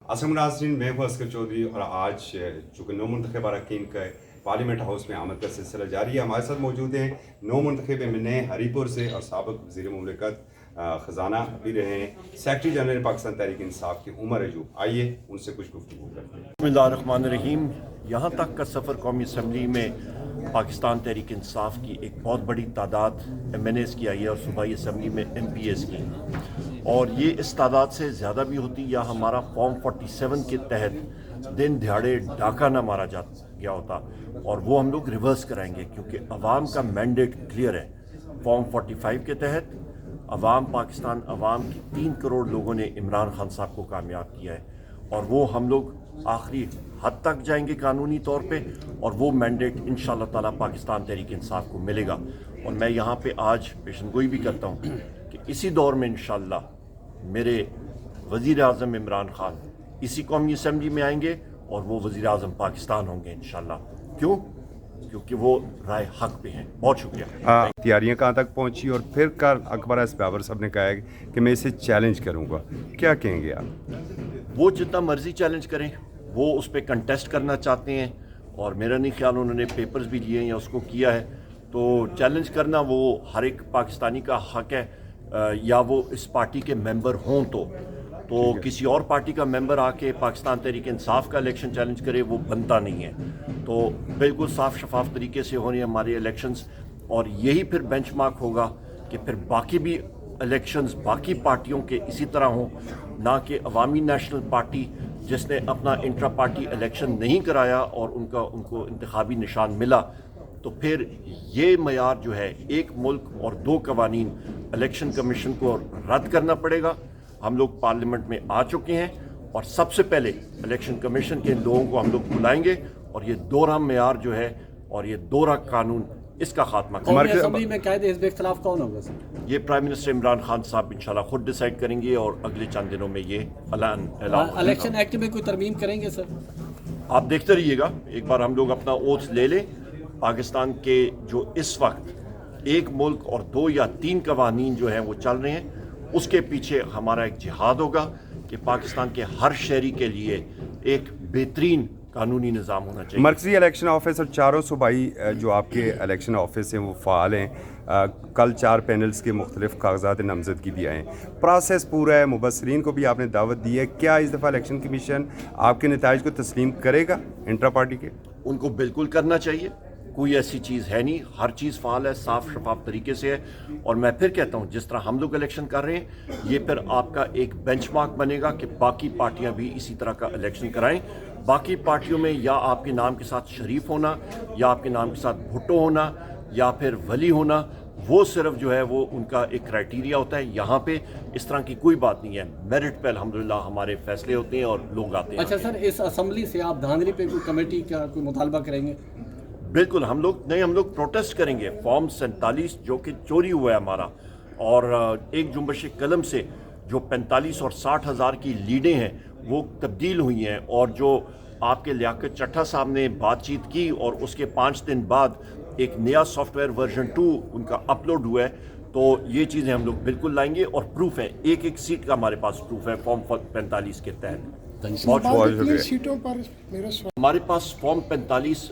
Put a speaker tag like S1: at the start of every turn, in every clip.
S1: असम नाज़रीन, मैं हूँ असगर चौधरी और आज चूँकि नौ मुंतखब अरकान का पार्लियामेंट हाउस में आमद का सिलसिला जारी है। हमारे साथ मौजूद हैं नौ मुंतखब एमएनए हरीपुर से और साबिक़ वज़ीर मुमलिकत ख़जाना भी रहे हैं सेक्रेटरी जनरल पाकिस्तान तहरीक इंसाफ के उमर अयूब। आइए उनसे कुछ गुफ्तगू करते हैं।
S2: बिस्मिल्लाहिर्रहमानिर्रहीम। यहाँ तक का सफ़र कौमी असम्बली में पाकिस्तान तहरीक इंसाफ की एक बहुत बड़ी तादाद MNAs की आई है और सूबाई असम्बली में MPAs की, और ये इस तादाद से ज़्यादा भी होती या हमारा फॉर्म 47 के तहत दिन दिहाड़े डाका ना मारा जा गया होता, और वो हम लोग रिवर्स कराएंगे क्योंकि अवाम का मैंडेट क्लियर है। फॉर्म 45 के तहत पाकिस्तान अवाम की 3 करोड़ लोगों ने इमरान खान साहब को कामयाब किया है, और वो हम लोग आखिरी हद तक जाएंगे कानूनी तौर पे, और वो मैंडेट इंशाअल्लाह ताला पाकिस्तान तहरीक इंसाफ को मिलेगा। और मैं यहाँ पे आज पेशनगोई भी करता हूँ कि इसी दौर में इंशाअल्लाह मेरे वज़ीर आज़म इमरान खान इसी कौमी असम्बली में आएंगे और वो वज़ीर आज़म पाकिस्तान होंगे इंशाअल्लाह। क्यों? क्योंकि वो राय हक पे हैं। बहुत शुक्रिया।
S1: तैयारियाँ कहाँ तक पहुँची और फिर कल अकबर बाबर साहब ने कहा है कि मैं इसे चैलेंज करूँगा, क्या कहेंगे आप?
S2: वो जितना मर्जी चैलेंज करें, वो उस पर कंटेस्ट करना चाहते हैं, और मेरा नहीं ख्याल उन्होंने पेपर्स भी लिए हैं या उसको किया है, तो चैलेंज करना वो हर एक पाकिस्तानी का हक है। या वो इस पार्टी के मेंबर हों तो किसी और पार्टी का मेंबर आके पाकिस्तान तहरीक इंसाफ का इलेक्शन चैलेंज करे, वो बनता नहीं है। तो बिल्कुल साफ शफाफ तरीके से होने हमारे इलेक्शंस, और यही फिर बेंचमार्क होगा कि फिर बाकी भी इलेक्शंस बाकी पार्टियों के इसी तरह हों, ना कि अवामी नेशनल पार्टी जिसने अपना इंट्रा पार्टी इलेक्शन नहीं कराया और उनको इंतखाबी निशान मिला। तो फिर ये मयार जो है एक मुल्क और दो कवानीन, इलेक्शन कमीशन को रद्द करना पड़ेगा। हम लोग पार्लियामेंट में आ चुके हैं और सबसे पहले इलेक्शन कमीशन के लोगों को हम लोग बुलाएंगे, और ये दोहरा मयार जो है और ये दोहरा कानून, इसका खात्मा
S3: असेंबली में कायदे हिज़्ब इख्तिलाफ कौन होगा सर?
S2: ये प्राइम मिनिस्टर इमरान खान साहब इंशाल्लाह खुद डिसाइड करेंगे, और अगले चंद दिनों में ये ऐलान
S3: इलेक्शन एक्ट में कोई तरमीम करेंगे सर?
S2: आप देखते रहिएगा। एक बार हम लोग अपना ओथ ले लें। पाकिस्तान के जो इस वक्त एक मुल्क और 2 या 3 कवानीन जो हैं वो चल रहे हैं, उसके पीछे हमारा एक जिहाद होगा कि पाकिस्तान के हर शहरी के लिए एक बेहतरीन कानूनी निज़ाम होना चाहिए।
S1: मरकज़ी इलेक्शन ऑफिसर चारों सूबाई जो आपके इलेक्शन ऑफिस हैं वो फ़ाल हैं। कल 4 पैनल्स के मुख्तलिफ कागजात नामजदगी भी आए। प्रोसेस पूरा है, मुबसरीन को भी आपने दावत दी है। क्या इस दफ़ा इलेक्शन कमीशन आपके नताइज को तस्लीम करेगा इंट्रा पार्टी के?
S2: उनको बिल्कुल करना चाहिए, कोई ऐसी चीज़ है नहीं, हर चीज़ फ़ाल है, साफ शफाफ तरीके से है। और मैं फिर कहता हूँ, जिस तरह हम लोग इलेक्शन कर रहे हैं, ये फिर आपका एक बेंचमार्क बनेगा कि बाकी पार्टियाँ भी इसी तरह का इलेक्शन कराएं। बाकी पार्टियों में या आपके नाम के साथ शरीफ होना, या आपके नाम के साथ भुट्टो होना, या फिर वली होना, वो सिर्फ जो है वो उनका एक क्राइटेरिया होता है। यहाँ पे इस तरह की कोई बात नहीं है। मेरिट पे अल्हम्दुलिल्लाह हमारे फैसले होते हैं और लोग आते हैं।
S3: अच्छा सर, इस असम्बली से आप धांधली पे कोई कमेटी का कोई मुतालबा करेंगे?
S2: बिल्कुल हम लोग प्रोटेस्ट करेंगे। फॉर्म 47 जो कि चोरी हुआ है हमारा, और एक जुम्बश कलम से जो 45 और 60 हज़ार की लीडें हैं वो तब्दील हुई हैं, और जो आपके लियाकत चट्टा साहब ने बातचीत की और उसके 5 दिन बाद एक नया सॉफ्टवेयर वर्जन 2 उनका अपलोड हुआ है, तो ये चीज़ें हम लोग बिल्कुल लाएंगे, और प्रूफ है, एक सीट का हमारे पास प्रूफ है फॉर्म 45 के तहत। बहुत
S4: सीटों पर
S2: हमारे पास फॉर्म 45,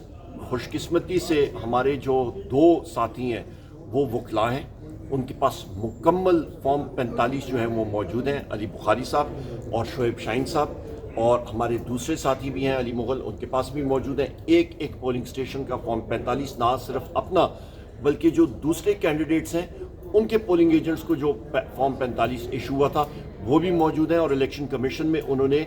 S2: खुशकिस्मती से हमारे जो 2 साथी हैं वो वकला हैं, उनके पास मुकम्मल फॉर्म 45 जो है वो मौजूद हैं, अली बुखारी साहब और शोएब शाहीन साहब, और हमारे दूसरे साथी भी हैं अली मुगल, उनके पास भी मौजूद हैं। एक पोलिंग स्टेशन का फॉर्म 45, ना सिर्फ अपना बल्कि जो दूसरे कैंडिडेट्स हैं उनके पोलिंग एजेंट्स को जो फॉर्म 45 इशू हुआ था वो भी मौजूद हैं, और इलेक्शन कमीशन में उन्होंने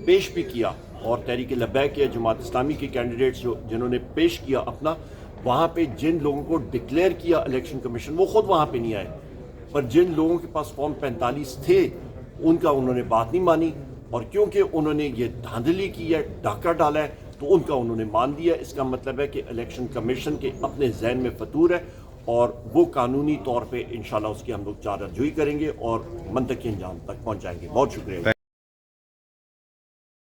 S2: पेश भी किया। और तहरीक लब्बैक या जमात इस्लामी के कैंडिडेट्स जिन्होंने पेश किया अपना, वहाँ पे जिन लोगों को डिक्लेयर किया इलेक्शन कमीशन, वो खुद वहाँ पे नहीं आए, पर जिन लोगों के पास फॉर्म 45 थे उनका उन्होंने बात नहीं मानी, और क्योंकि उन्होंने ये धांधली की है, डाका डाला है, तो उनका उन्होंने मान दिया। इसका मतलब है कि इलेक्शन कमीशन के अपने जहन में फतूर है, और वो कानूनी तौर पे इंशाल्लाह उसकी हम लोग चाराजोई करेंगे और मंतकी अंजाम तक पहुँचाएंगे। बहुत शुक्रिया।